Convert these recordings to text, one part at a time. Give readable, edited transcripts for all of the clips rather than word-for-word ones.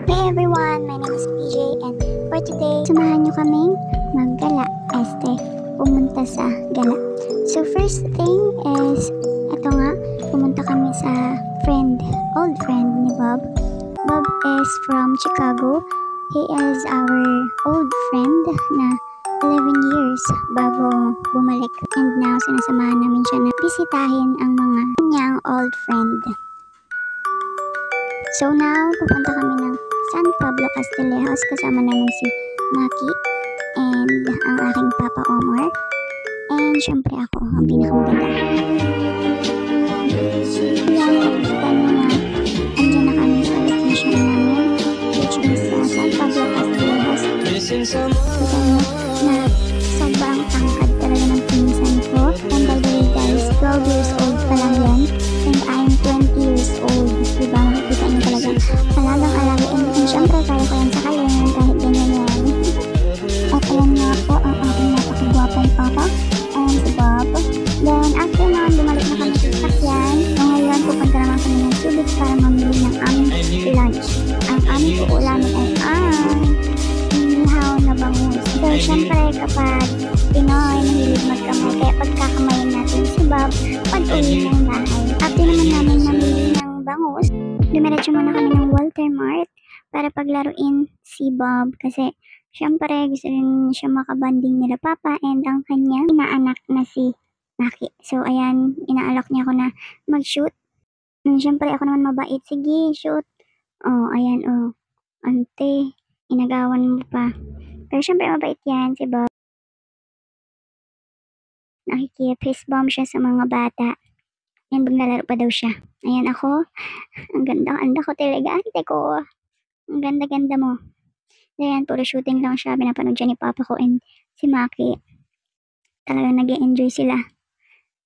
Hey everyone, my name is PJ and for today, samahan nyo kaming maggala, pumunta sa gala. So first thing is, ito nga, pumunta kami sa old friend ni Bob. Bob is from Chicago. He is our old friend na 11 years bago bumalik. And now, sinasamahan namin siya na bisitahin ang mga kanyang old friend. So now, pupunta kami ng San Pablo Castillejos kasama namin si Maki and ang aking Papa Omar. And syempre ako, ang pinakamaganda. Yan, nakikita nyo na andyan na kami sa location namin, which is San Pablo Castillejos. Kita nyo na sobrang tangkad talaga ng pinsan ko. And by the way guys, 12 years old pa lang yan. And I'm 20 years old. Diba, makikita nyo talaga alagang alaga. And syempre, kaya ko yan sa kalin kahit ganyan yan. At ayan nga po ang aking napakagwapong papa and si Bob. Then after naman, bumalik na kami sa sasakyan. So ngayon, pupunta naman kami ng Subic para mamili ng aming lunch. Ang aming uulamin ay inihaw na bangus. So syempre, kapag Pinoy, mahilig magkamay. Kaya pagkakamayin natin si Bob, pag-uwi ng bahay. After naman namin mamili ng bangus, dumiretso muna kami ng Walter Mart para paglaruin si Bob kasi syempre gusto rin siya makabanding nila Papa and ang kanyang inaanak na si Maki. So ayan, inaalok niya ako na mag-shoot. Syempre ako naman mabait. Sige, shoot. Oh, ayan, oh. Ante, inagawan mo pa. Pero syempre mabait yan si Bob. Nakikipis bomb siya sa mga bata. Yan, maglalaro pa daw siya. Ayan ako. Ang ganda ko talaga. Ante ko. Ang ganda mo. Ayan, puro shooting lang siya. Pinapanood siya ni Papa ko and si Maki. Talagang nag-e-enjoy sila.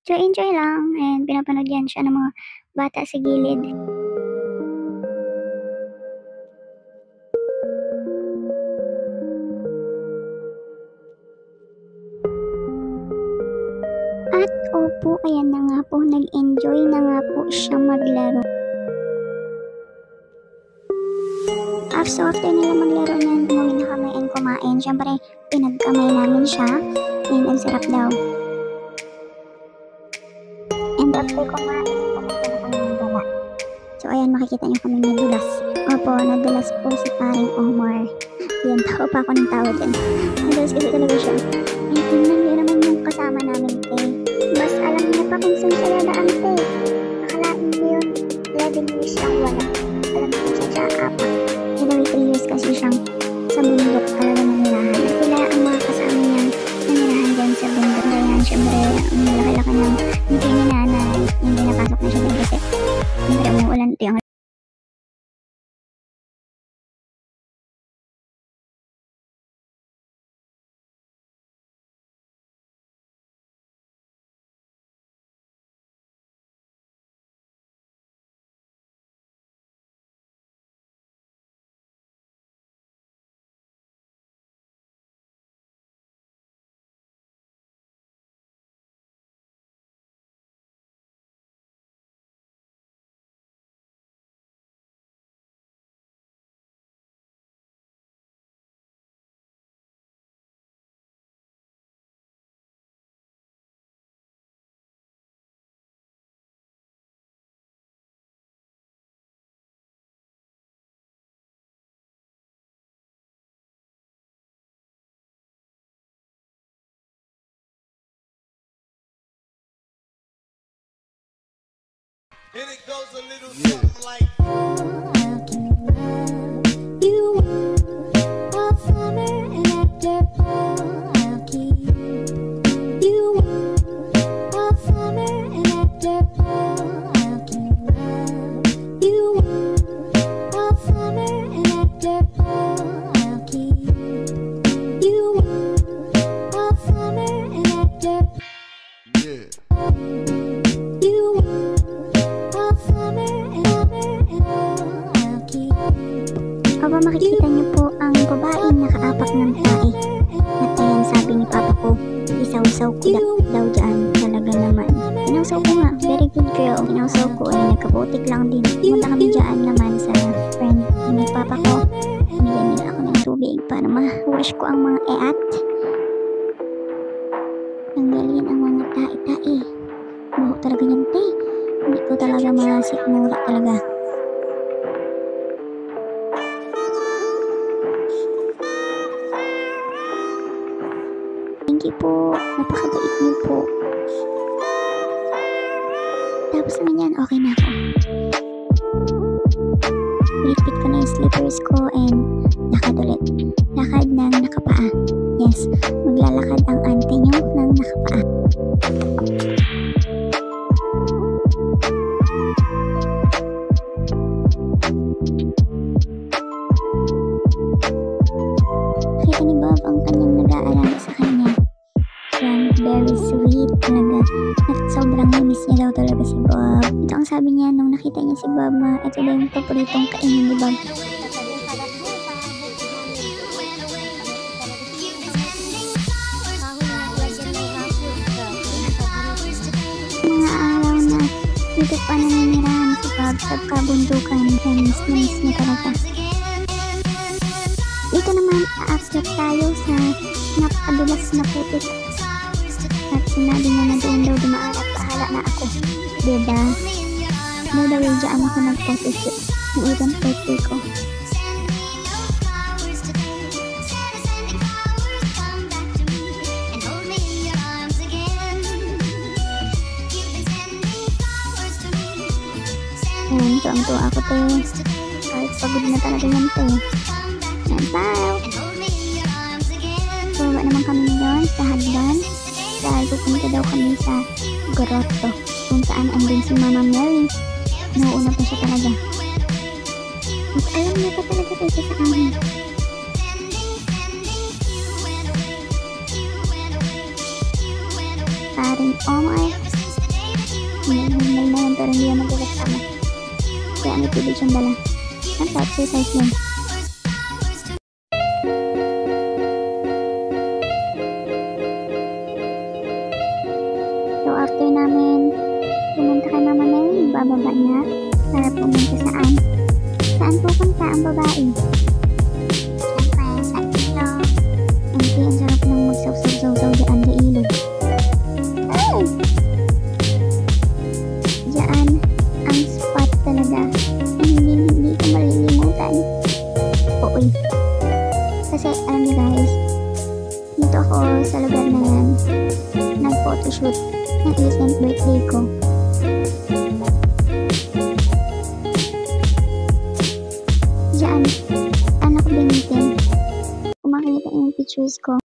So, enjoy lang. And pinapanood yan siya ng mga bata sa gilid. At opo, ayan na nga po, nag-enjoy na nga po siya maglaro. So after nila maglaro niyan, umuwi na kami and kumain. Siyempre, pinagkamay namin siya and ang sarap daw. And after kumain, pumunta na kami ng gala. So ayan, makikita niyo kami nadulas. Opo, nadulas po si paring Omar. Yan, tao pa ako ng tao din. Nadulas kasi talaga siya. And tingnan niyo naman yung kasama namin, mas alam niya pa kung saan siya dadaan, Nakalain niyo yun, 11 years lang wala. Alam niyo kung saan siya apak. 3 years kasi siyang sa bundok talaga nanirahan. At sila ang mga kasama niyang nanirahan dyan sa bundok. Kaya syempre, ang malaki-laki ng hindi ni nanay. Hindi napasok na siya dyan kasi syempre umuulan ito yung And it goes a little something like How can love you all summer and after I'll keep you all summer and after I'll keep love you all summer and after I'll keep you all summer and after Aba, makikita niyo po ang babaeng nakaapak ng tae. At ayan, sabi ni Papa ko, isaw-saw ko daw dyan. Talaga naman. Inausaw ko nga, very good girl. Inausaw ko ay nagkabutik lang din. Pumunta kami dyan naman sa friend ni Papa ko. para ma-wash ko ang mga eat. Tanggalin ang mga tae-tae. Buho talaga yan, te. Hindi ko talaga masikmura talaga. Thank you po. Napakabait niyo po. Tapos naman yan, okay na ako. Pinitpit ko na yung slippers ko and lakad ulit. Lakad ng nakapaa. Yes, maglalakad ang ante nyo ng nakapaa. Nakita ni Bob ang kanyang nag-aalala sa kanya. Yan, very sweet talaga. At sobrang miss niya daw talaga si Bob. Ito ang sabi niya nung nakita niya si Bob, ito daw yung paboritong kainin ni Bob. Mga araw na dito pa naninirahan si Bob sa kabundukan. Yan, miss niya talaga. Dito naman, aakyat tayo sa napakadulas na putik. At sinabi niya na doon daw dumaan at bahala na ako. Diba? By the way, dyan ako nag-photoshoot ng ibang birthday ko. Ayan, tuwang-tuwa ako, te. Kahit pagod na talaga yan, te. Ayan, bye! Baba naman kami doon sa hagdan dahil pupunta daw kami sa grotto kung saan andun si Mama Mary. Nauuna pa siya talaga. Mas alam niya pa talaga tayo sa amin. Paring Omar. Hinay na yan pero hindi yan magkakasama. Kaya may tubig siyang dala. Ang exercise yan. So after namin pumunta kay Mama Mary, bababa niya para pumunta saan? Saan pupunta ang babae? Siyempre sa ilog. Hindi, ang sarap nang magsawsaw-saw dyan sa ilog. Ay! Diyan ang spot talaga na hindi ko malilimutan. Oo. Kasi alam niyo guys, dito ako sa lugar na yan nag-photoshoot ng 18th birthday ko. Diyan, anak ko binitin. Kung makikita yung pictures ko,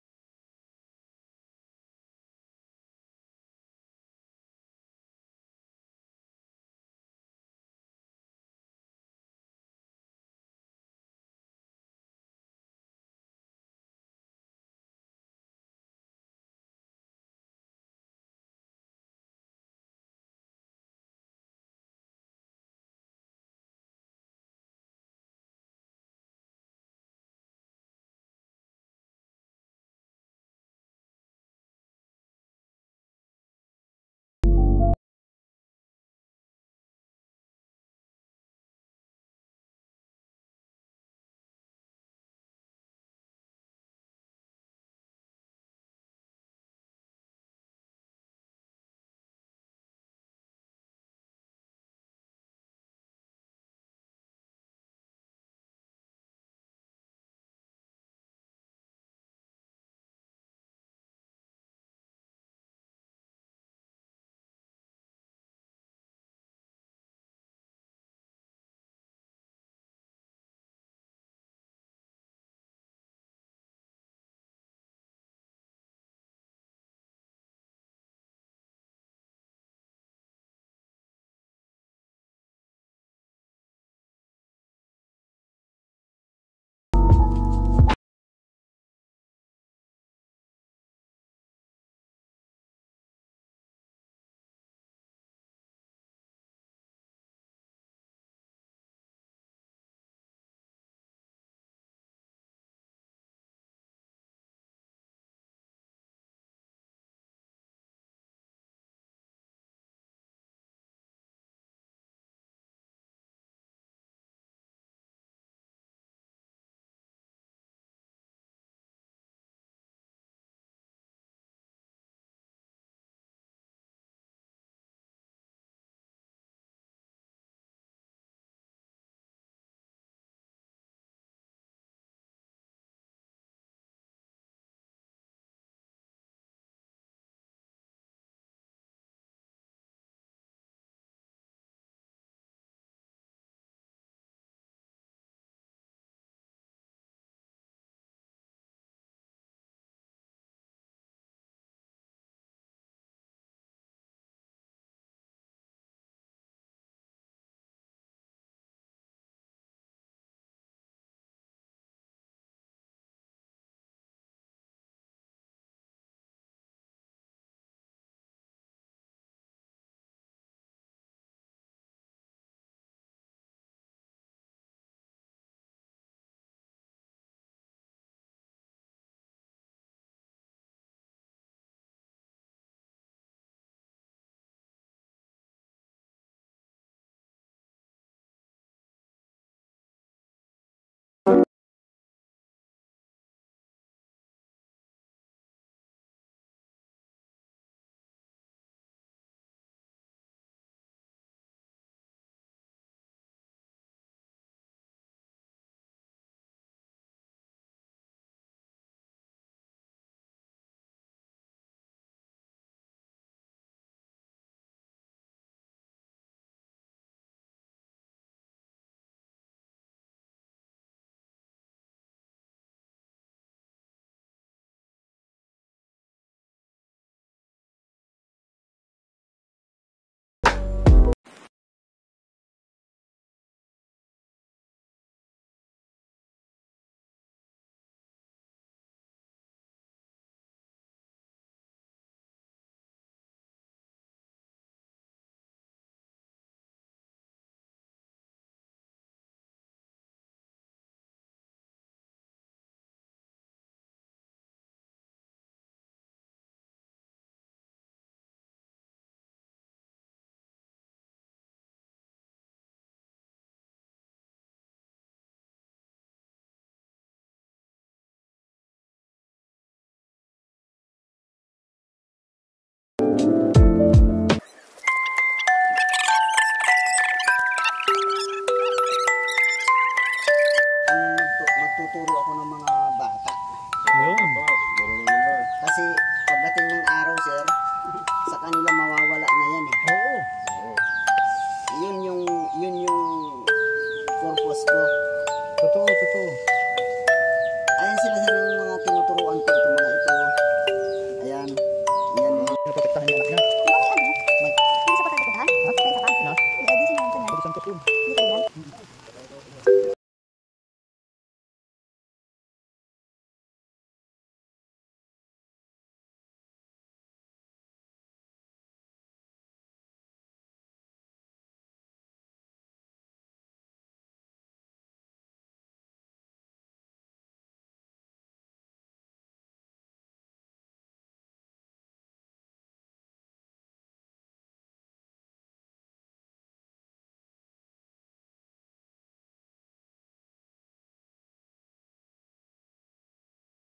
nagtuturo ako ng mga bata. Yun. Kasi pagdating ng araw, sir, sa kanila mawawala na yan eh. Oo. Yun yung purpose ko. Totoo, totoo. Ayan sila sir yung mga tinuturuan ko, itong mga ito. Ayan. Yan. Naprotektahan niya anak niya. Hindi sa pagkakatahan? Ha? May isa pa? Na? Hindi, di siya naman. Pag-isang tutun. Hindi ka yan?